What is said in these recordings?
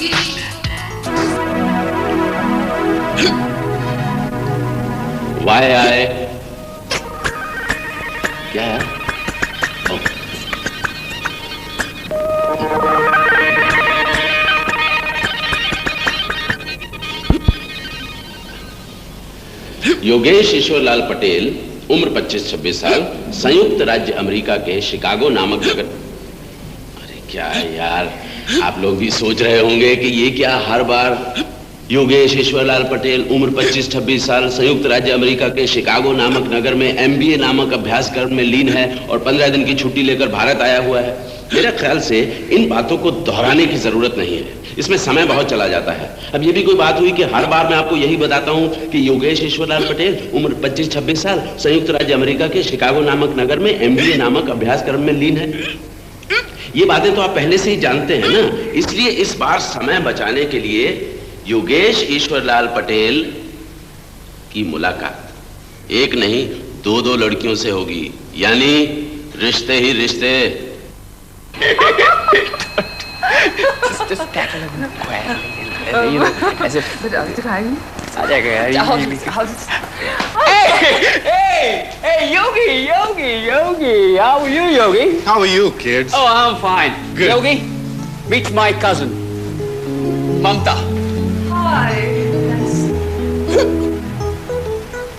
Why I? क्या है? योगेश ईश्वरलाल पटेल, उम्र 25-26 साल, संयुक्त राज्य अमेरिका के शिकागो नामक नगर। अरे क्या है यार, आप लोग भी सोच रहे होंगे कि ये क्या हर बार योगेश ईश्वरलाल पटेल, उम्र 25-26 साल, संयुक्त राज्य अमेरिका के शिकागो नामक नगर में MBA नामक अभ्यासक्रम में लीन है और 15 दिन की छुट्टी लेकर भारत आया हुआ है। मेरे ख्याल से इन बातों को दोहराने की जरूरत नहीं है, इसमें समय बहुत चला जाता है। अब ये भी कोई बात हुई कि हर बार मैं आपको यही बताता हूं कि योगेश ईश्वरलाल पटेल, उम्र 25-26 साल, संयुक्त राज्य अमेरिका के शिकागो नामक नगर में MBA नामक अभ्यासक्रम में लीन है। ये बातें तो आप पहले से ही जानते हैं ना, इसलिए इस बार समय बचाने के लिए योगेश ईश्वरलाल पटेल की मुलाकात एक नहीं 2 लड़कियों से होगी, यानी रिश्ते ही रिश्ते। Just tackle him quietly, you know, as if. आ जाएगा यार। Hey, Yogi, how are you, Yogi? How are you, kids? Oh, I'm fine. Good. Yogi, meet my cousin, Mamta. Hi.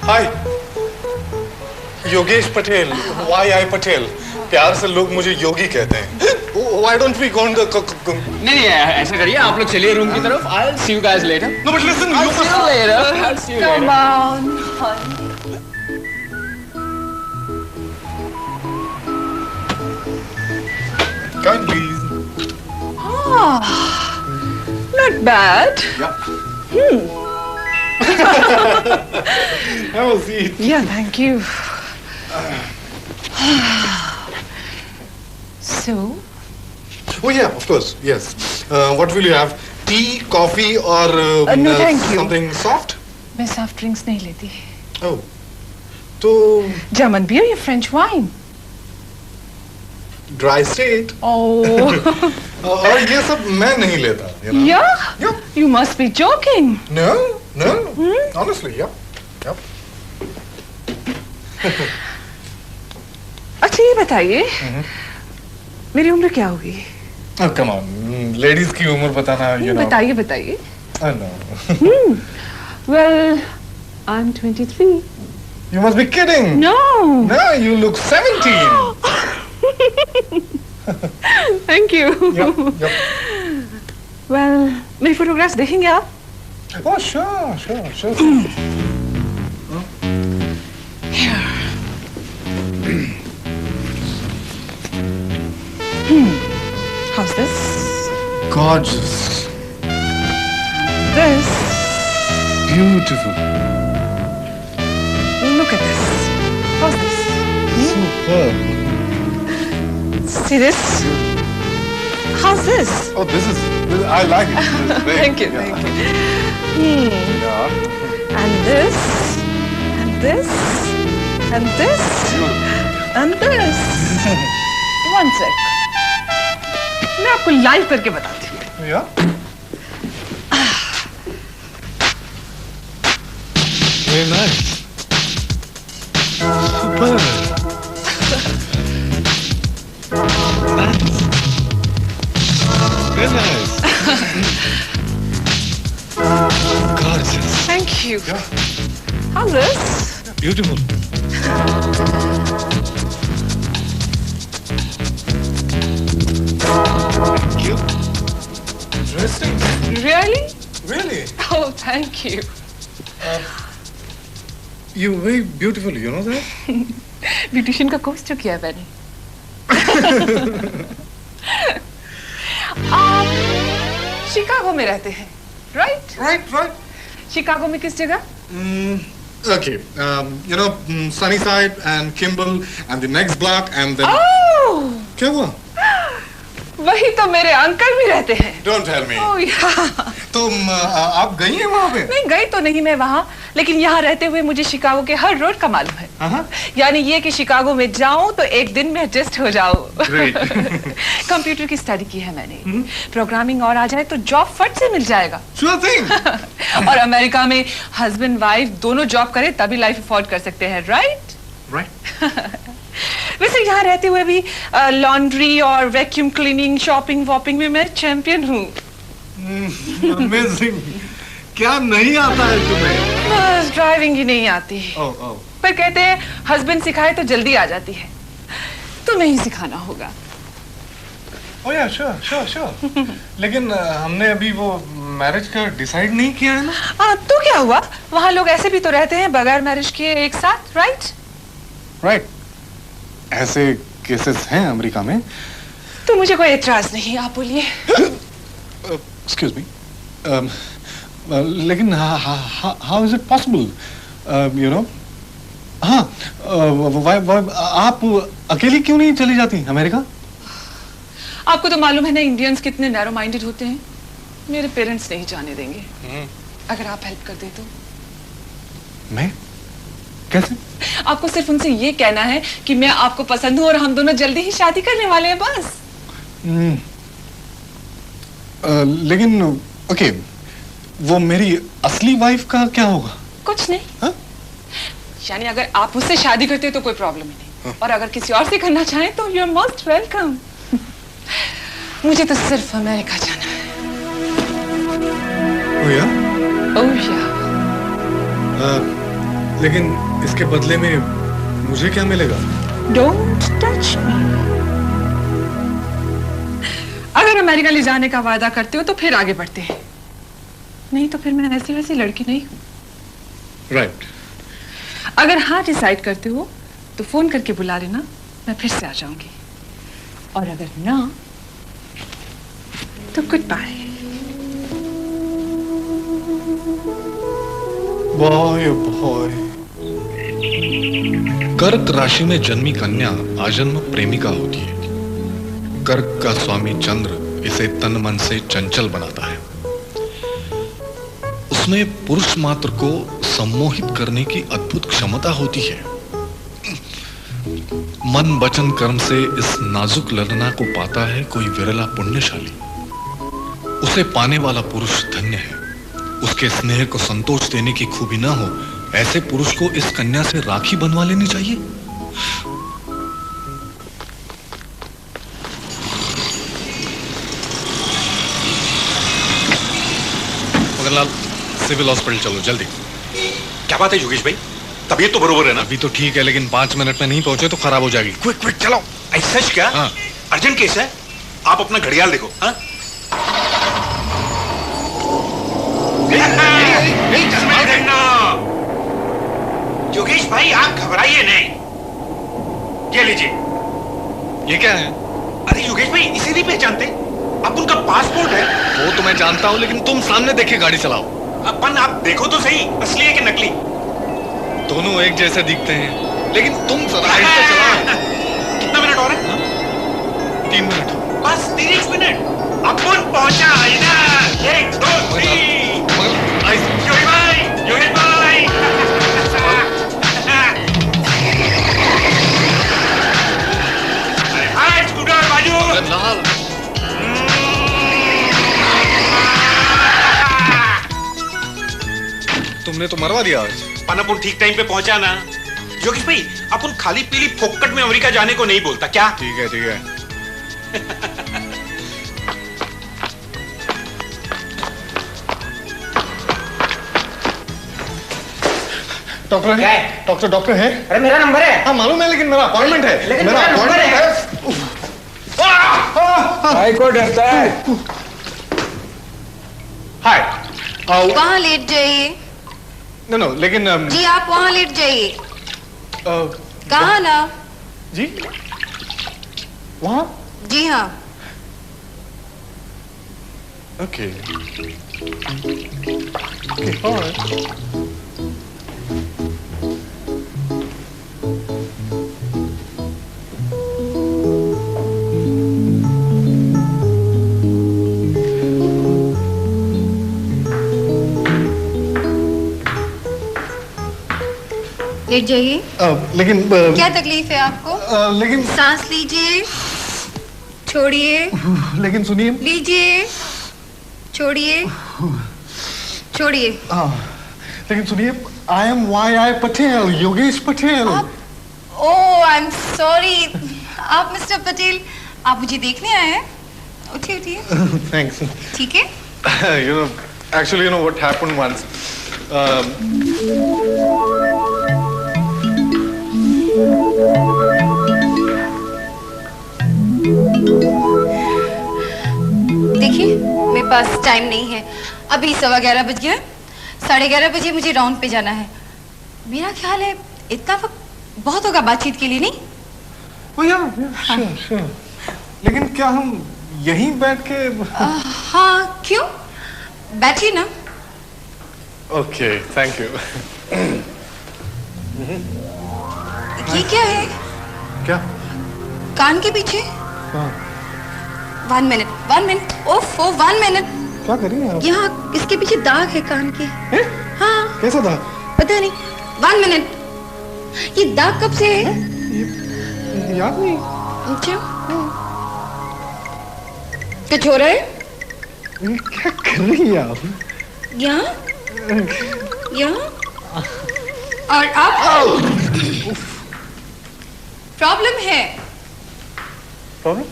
Hi. Yogesh Patel, Y.I. Patel, प्यार से लोग मुझे योगी कहते हैं। Why don't we go on the? नहीं, ऐसा करिए, आप लोग चलिए रूम की तरफ। I'll see you guys later. No, but listen, I'll see you later. I'll see you Come later. on, honey. Come, please. Ah, not bad. Yeah. Have a seat. Yeah, thank you. So? Oh yeah, of course, yes. What will you have? Tea, coffee, or no, thank you. something soft? मैं soft drinks नहीं लेती. Oh, तो German beer या French wine? dry state. Oh. और ये सब मैं नहीं लेता. You know? Yeah? Yep. You must be joking. No. Honestly, yep. अच्छा ये बताइए, मेरी उम्र क्या होगी? Oh, come on, ladies की उम्र बताना, you know. बताइए. I know. Well, I'm 23. You must be kidding. No. No, you look 17. Thank you. Yep. Well, मेरी फोटोग्राफ्स देखेंगे आप? Oh, sure. Here. How's this? Gorgeous. This. Beautiful. Look at this. How's this? Superb. See this? How's this? Oh, this is I like it. This is great. Thank you. Yeah. And this. And this. And this. And this. One sec. मैं आपको live करके बताती हूँ। Yeah. Very nice. Superb. Nice. Very nice. Gorgeous. Thank you. Yeah. How's this? Beautiful. Thank you. Interesting. Really? Really? Oh, thank you. You're very beautiful, you know that? Beautician का course जो किया है मैंने। आप Chicago में रहते हैं, right? Right. Chicago में किस जगह? Okay. You know, Sunnyside and Kimball and the next block and then. Oh! क्या हुआ? वही तो मेरे अंकल भी रहते हैं। Don't tell me. Oh yeah. तुम आप गई हैं वहाँ पे? नहीं गई तो नहीं मैं वहाँ, लेकिन यहाँ रहते हुए मुझे शिकागो के हर रोड का मालूम है। यानी ये कि शिकागो में जाऊं तो एक दिन में एडजस्ट हो जाऊं। कंप्यूटर की स्टडी की है मैंने। प्रोग्रामिंग और आ जाए तो जॉब फट से मिल जाएगा। Sure thing. और अमेरिका में हस्बैंड वाइफ दोनों जॉब करे तभी लाइफ अफोर्ड कर सकते हैं, राइट? Right. वैसे यहाँ रहते हुए भी लॉन्ड्री और वैक्यूम क्लीनिंग, शॉपिंग वॉपिंग में मैं चैंपियन हूँ। Amazing. क्या नहीं आता है तुम्हें? बस ड्राइविंग ही नहीं आती। पर कहते हैं हस्बैंड सिखाए तो जल्दी आ जाती है। तुम्हें ही सिखाना होगा। Oh yeah, sure. लेकिन हमने अभी वो मैरिज का डिसाइड नहीं किया है ना? तो क्या हुआ? वहाँ लोग ऐसे भी तो रहते हैं बगैर मैरिज किए एक साथ, राइट? राइट। ऐसे केसेस हैं अमेरिका में। तो मुझे कोई एतराज नहीं, आप बोलिए। Excuse me. लेकिन how is it possible? You know? हाँ, आप अकेली क्यों नहीं चली जाती अमेरिका? आपको तो मालूम है ना इंडियंस कितने नैरो माइंडेड होते हैं। मेरे पेरेंट्स नहीं जाने देंगे। अगर आप हेल्प कर दे तो। मैं? कैसे? आपको सिर्फ उनसे ये कहना है कि मैं आपको पसंद हूँ और हम दोनों जल्दी ही शादी करने वाले हैं, बस। लेकिन ओके, वो मेरी असली वाइफ का क्या होगा? कुछ नहीं। यानी अगर आप उससे शादी करते हो तो कोई प्रॉब्लम ही नहीं। और अगर किसी और से करना चाहें तो यू आर मोस्ट वेलकम। मुझे तो सिर्फ अमेरिका जाना है। ओह या? लेकिन इसके बदले में मुझे क्या मिलेगा? Don't touch me. अगर अमेरिका ले जाने का वादा करते हो तो फिर आगे बढ़ते हैं। नहीं तो फिर मैं ऐसी वैसी लड़की नहीं हूँ। राइट। अगर हाँ डिसाइड करते हो तो फोन करके बुला लेना, मैं फिर से आ जाऊंगी। और अगर ना तो गुड बाय। बॉय कर्क राशि में जन्मी कन्या आजन्म प्रेमिका होती है। कर्क का स्वामी चंद्र इसे तन मन से चंचल बनाता है। उसमें पुरुष मात्र को सम्मोहित करने की अद्भुत क्षमता होती है। मन वचन कर्म से इस नाजुक ललना को पाता है कोई विरला पुण्यशाली। उसे पाने वाला पुरुष धन्य है। उसके स्नेह को संतोष देने की खूबी ना हो, ऐसे पुरुष को इस कन्या से राखी बनवा लेनी चाहिए। मगनलाल, सिविल हॉस्पिटल चलो जल्दी। क्या बात है योगेश भाई, तबीयत तो बरोबर है ना? अभी तो ठीक है, लेकिन 5 मिनट में नहीं पहुंचे तो खराब हो जाएगी। क्विक चलो। ऐसा क्या? हाँ। अर्जेंट केस है, आप अपना घड़ियाल देखो। हाँ? योगेश भाई आप घबराइए नहीं। ये लीजिए। ये क्या है? अरे योगेश भाई इसे नहीं पहचानते? आप उनका पासपोर्ट है। वो तो मैं जानता हूँ, लेकिन तुम सामने देखे गाड़ी चलाओ। अपन आप देखो तो सही, असली है कि नकली? दोनों एक जैसे दिखते हैं, लेकिन तुम जरा आहिस्ते चलाओ। कितना मिनट और है? 3 मिनट। बस 30 मिनट। अपन पहुंचा इधर। 1 2 3। योगेश भाई, योगेश भाई। अरे हाय स्कूटर बाजू। लाल। तुमने तो मरवा दिया आज। अपन ठीक टाइम पे पहुंचा ना। योगेश भाई अपन खाली पीली फोकट में अमेरिका जाने को नहीं बोलता क्या? ठीक है ठीक है। डॉक्टर है? डॉक्टर है? अरे मेरा नंबर है। हाँ मालूम है, लेकिन मेरा अपॉइंटमेंट है। लेकिन मेरा मेरा नंबर अपॉइंटमेंट है। भाई को डरता है। हाय। वहाँ लेट जाइए। नो लेकिन जी आप वहाँ लेट जाइए। कहाँ ना? जी वहाँ? जी हाँ। Okay alright. लेट जाइए। लेकिन क्या तकलीफ है आपको? लेकिन सांस लीजिए, छोड़िए। लेकिन सुनिए। लीजिए, छोड़िए, छोड़िए। लेकिन सुनिए, I am Y.I. Patel, Yogesh Patel. Oh, I am sorry. आप मिस्टर पटेल, आप मुझे देखने आए हैं? उठिए उठिए। Thanks. ठीक है। Actually, what happened once. देखिए, मेरे पास टाइम नहीं है। अभी 11:15 बज गया। 11:30 बजे मुझे राउंड पे जाना है। मेरा ख्याल है इतना वक्त बहुत होगा बातचीत के लिए, नहीं? sure. लेकिन क्या हम यहीं बैठ के? हाँ, क्यों? बैठिए ना। Okay, thank you. ये क्या है? क्या? कान के पीछे? हाँ। 1 मिनट। ओफो, 1 मिनट। क्या कर रही हैं आप? यहाँ इसके पीछे दाग है कान के। हाँ। कैसा दाग? पता नहीं। 1 मिनट। ये दाग कब से है? ये याद नहीं। अच्छा। कुछ हो रहा है? क्या कर रही हैं आप? यहाँ? और आप? प्रॉब्लम है। प्रॉब्लम?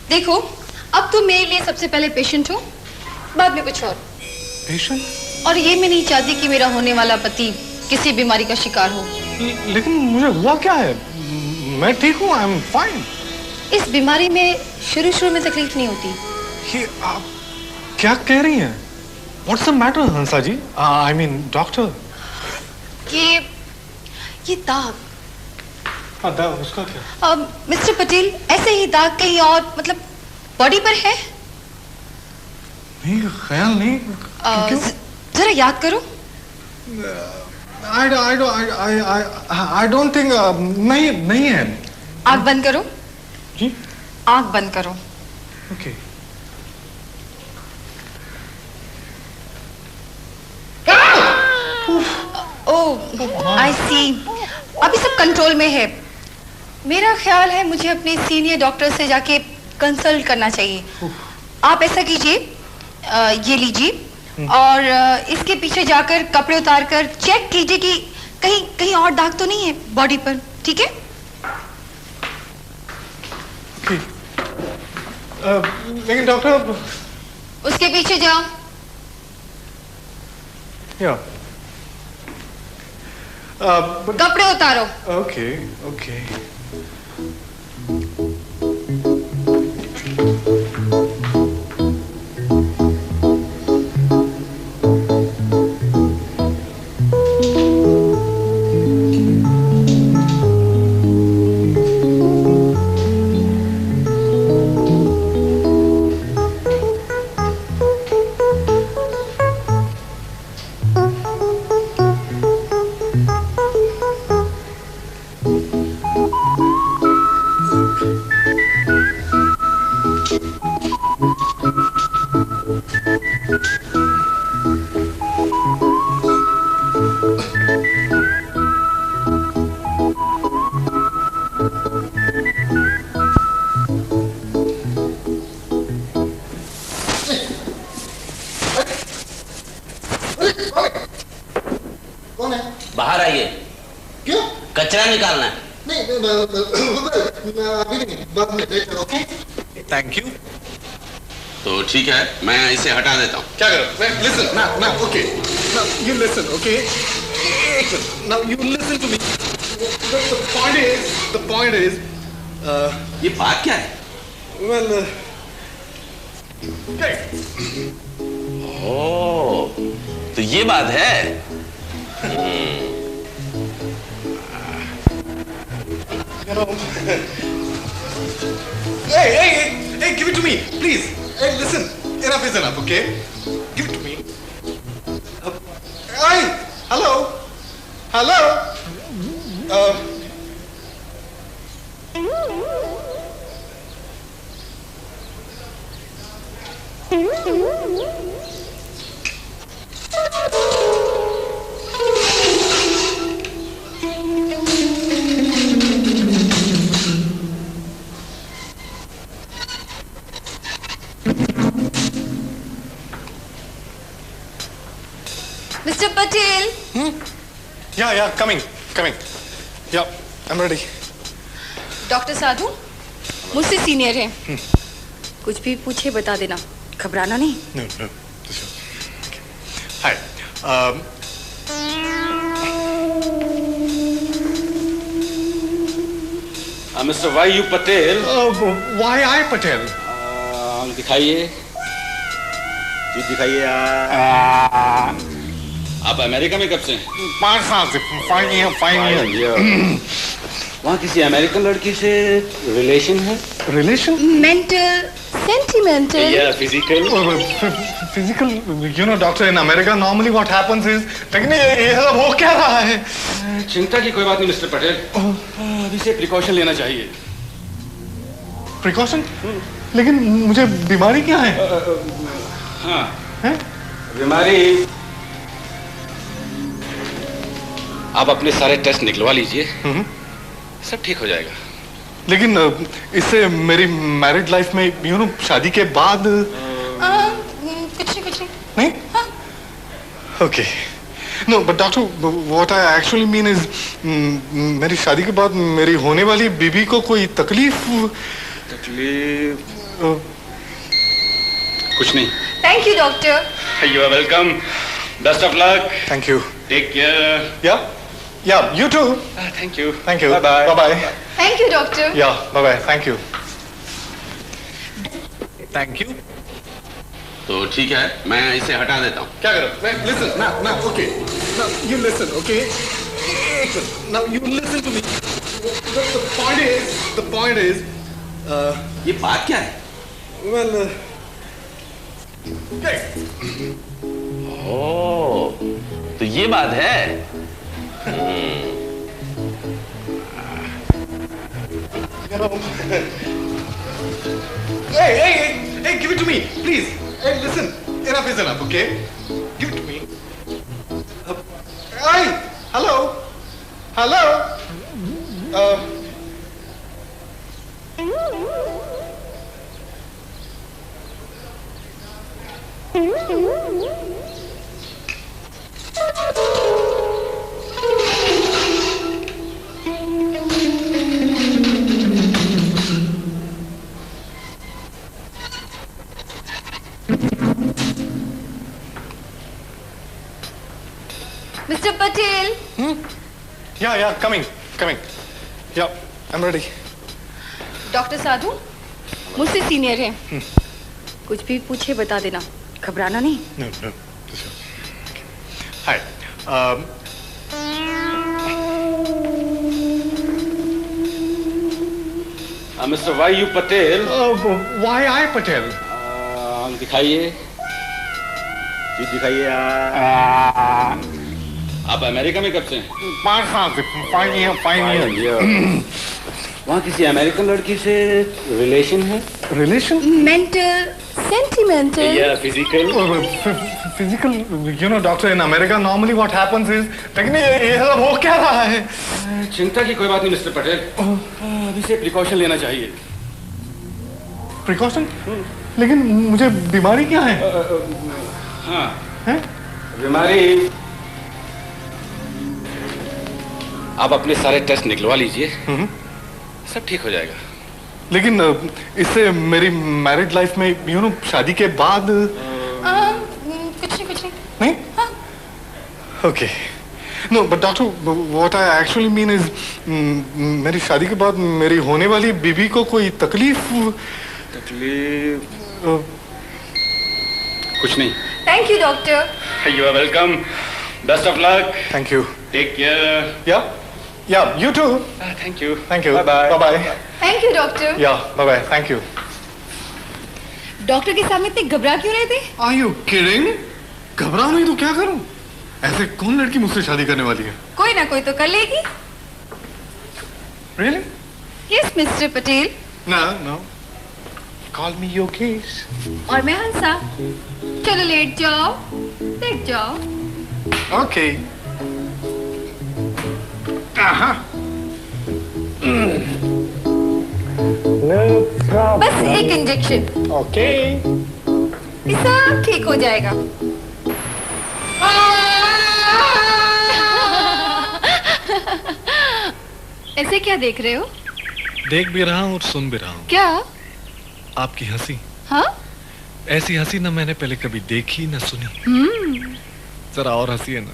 देखो, अब तुम मेरे लिए सबसे पहले पेशेंट हो, बाद में कुछ और। पेशेंट? और ये मैं नहीं चाहती कि मेरा होने वाला पति किसी बीमारी का शिकार हो। लेकिन मुझे हुआ क्या है? मैं ठीक हूँ, आई एम फाइन। इस बीमारी में शुरू में तकलीफ नहीं होती। ये आप क्या कह रही हैं? What's the matter, Hansa ji? I mean, doctor. ये दाग। हाँ, दाग, उसका क्या? मिस्टर पटेल, ऐसे ही दाग कहीं और, मतलब बॉडी पर है? नहीं, ख्याल नहीं। क्यों? जरा याद करो। I don't think नहीं है। आँख बंद करो। जी? आँख बंद करो। Okay. ओह, आई सी। अभी सब कंट्रोल में है। मेरा ख्याल है मुझे अपने सीनियर डॉक्टर से जाके कंसल्ट करना चाहिए। आप ऐसा कीजिए, ये लीजिए और इसके पीछे जाकर कपड़े उतार कर चेक कीजिए कि कहीं और दाग तो नहीं है बॉडी पर, ठीक है? लेकिन डॉक्टर, उसके पीछे जाओ। कपड़े उतारो। ओके। बाहर आइए। क्यों? कचरा निकालना है। नहीं, बाद में ओके? Thank you. तो ठीक है, मैं इसे हटा देता हूँ। क्या करो? Listen, now, okay. Now you listen, okay? Now you listen to me. The point is, ये बात क्या है? well, ओह, तो ये बात है। Hey, give it to me, please. Hey, listen, enough is enough, okay? Give it to me. Hey, hello. Mister Patel. Yeah, coming. Yeah, I'm ready. Doctor Sadhu मुझसे senior हैं। कुछ भी पूछे बता देना, घबराना नहीं। No. Okay. Hi. Mr. Y.U. Patel. Why I Patel? दिखाइए जी, दिखाइए। आप अमेरिका में कब से हैं? 5 साल से। 5 years. वहाँ किसी अमेरिकन लड़की से रिलेशन है? Relation? मेंटल, सेंटिमेंटल या physical? Physical, you know, doctor, in America normally what happens is, लेकिन ये सब हो क्या रहा है? चिंता की कोई बात नहीं मिस्टर पटेल, अभी से प्रिकॉशन लेना चाहिए। Precaution? लेकिन मुझे बीमारी क्या है? हाँ हैं? बीमारी, आप अपने सारे टेस्ट निकलवा लीजिए, सब ठीक हो जाएगा। लेकिन इससे मेरी मैरिड लाइफ में, यू नो, शादी के बाद कुछ नहीं। नहीं? हाँ। Okay. No, but doctor, what I actually mean is, मेरी शादी के बाद मेरी होने वाली बीबी को कोई तकलीफ? कुछ नहीं। Thank you doctor. You are welcome. Best of luck. Thank you. Take care. Yeah, you too. Thank you. Thank you. Bye. Thank you doctor. Yeah, bye. Thank you. Thank you. तो ठीक है, मैं इसे हटा देता हूँ। क्या करो? Listen, now, okay. Now you listen, okay? Now you listen to me. The point is, ये बात क्या है? well, ओह, तो ये बात है। Hey, give it to me, please. Hey, listen, enough is enough, okay? Give it to me. Hey, hello. Mister Patel. Yeah, coming. Yeah, I'm ready. Doctor Sadhu मुझसे senior हैं। कुछ भी पूछे बता देना, घबराना नहीं। No. Hi. Mr. Y.U. Patel. Why I Patel? दिखाइए जी, दिखाइए। आप अमेरिका में कब से हैं? 5 साल से। 5 years. वहाँ किसी अमेरिकन लड़की से रिलेशन है? Relation? मेंटल, सेंटिमेंटल या physical? Physical, you know, doctor, in America normally what happens is, लेकिन ये सब हो क्या रहा है? चिंता की कोई बात नहीं मिस्टर पटेल, अभी से प्रिकॉशन लेना चाहिए। Precaution? लेकिन मुझे बीमारी क्या है? हाँ हैं? बीमारी, आप अपने सारे टेस्ट निकलवा लीजिए, सब ठीक हो जाएगा। लेकिन इससे मेरी मैरिड लाइफ में, यू नो, शादी के बाद कुछ नहीं। नहीं? हाँ। Okay. No, but doctor, what I actually mean is, मेरी शादी के बाद मेरी होने वाली बीबी को कोई तकलीफ? कुछ नहीं। Thank you doctor. You are welcome. Best of luck. Thank you. Take care. Yeah, you too. Thank you. Thank you. Bye. Thank you doctor. Yeah, bye. Thank you. Doctor के सामने इतने घबरा क्यों रहे थे? Are you kidding? घबरा नहीं तो क्या करूं? ऐसे कौन लड़की मुझसे शादी करने वाली है? कोई ना कोई तो कर लेगी। Really? Yes mister Patel. No. Call me Yogesh. और मैं हंसा। चलो लेट जाओ, लेट जाओ। Okay. बस एक इंजेक्शन। Okay. सब ठीक हो जाएगा। ऐसे क्या देख रहे हो? देख भी रहा हूँ और सुन भी रहा हूँ। क्या? आपकी हंसी। हाँ? ऐसी हंसी ना मैंने पहले कभी देखी ना सुनी। जरा और हंसी है ना।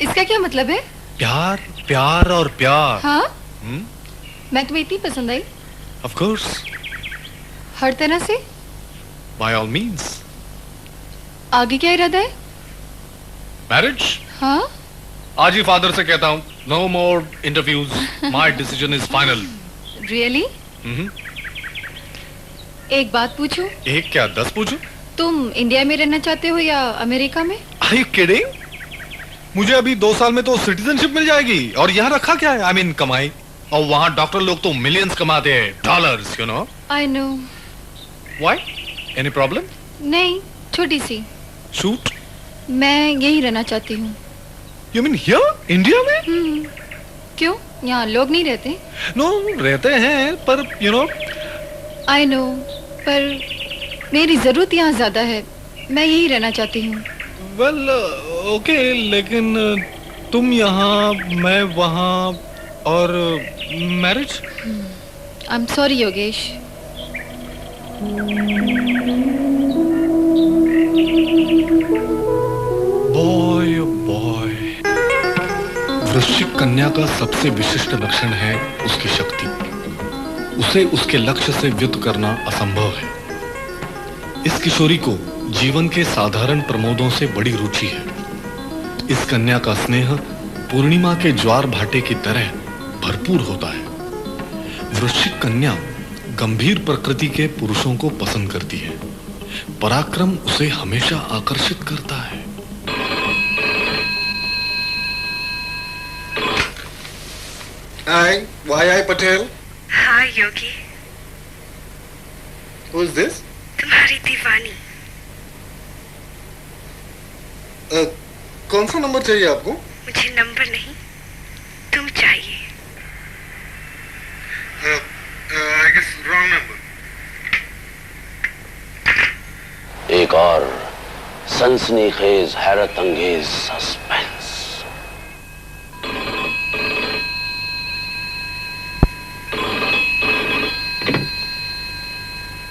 इसका क्या मतलब है? प्यार, प्यार और प्यार। हाँ? मैं तुम्हें इतनी पसंद आई? Of course. हर तरह से? By all means. आगे क्या इरादा है? Marriage? हाँ? आज ही फादर से कहता हूँ, no more interviews. My decision is final. Really? एक बात पूछूं? एक क्या 10 पूछूं? तुम इंडिया में रहना चाहते हो या अमेरिका में? Are you kidding? मुझे अभी 2 साल में तो सिटीजनशिप मिल जाएगी और यहाँ रखा क्या है? I mean कमाई। और वहाँ डॉक्टर लोग तो मिलियंस कमाते हैं, dollars, you know? I know. Why? Any problem? नहीं, छोटी सी। Shoot. मैं यहीं रहना चाहती हूँ। You mean here? इंडिया में? क्यों? यहाँ लोग नहीं रहते? No, रहते हैं, पर you know? I know, पर मेरी जरूरत यहाँ ज्यादा है। मैं यहीं रहना चाहती हूँ। Well, okay, लेकिन तुम यहाँ, मैं वहाँ और marriage? I'm sorry, Yogesh. Boy boy, वृश्चिक कन्या का सबसे विशिष्ट लक्षण है उसकी शक्ति। उसे उसके लक्ष्य से व्युत करना असंभव है। इस किशोरी को जीवन के साधारण प्रमोदों से बड़ी रुचि है। इस कन्या का स्नेह पूर्णिमा के ज्वार भाटे की तरह भरपूर होता है। वृश्चिक कन्या गंभीर प्रकृति के पुरुषों को पसंद करती है। पराक्रम उसे हमेशा आकर्षित करता है। Hi, Y.I. Patel. हाँ योगी। Who is this? तुम्हारी दीवानी। कौन सा नंबर चाहिए आपको? मुझे नंबर नहीं, तुम चाहिए। I guess wrong number. एक और सनसनीखेज हैरत अंगेज सस्पेंस।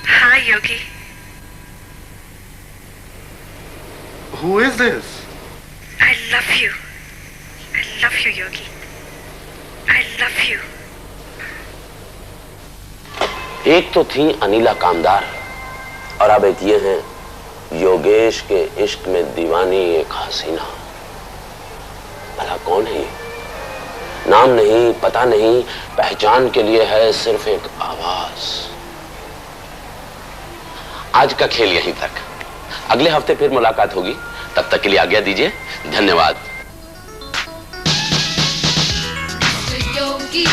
हाँ योगी। Who is this? I love you. I love you Yogi. I love you. एक तो थी अनिला कामदार और अब एक ये है योगेश के इश्क में दीवानी एक हसीना। भला कौन है ये? नाम नहीं, पता नहीं, पहचान के लिए है सिर्फ एक आवाज। आज का खेल यहीं तक। अगले हफ्ते फिर मुलाकात होगी। तब तक के लिए आज्ञा दीजिए। धन्यवाद। योगी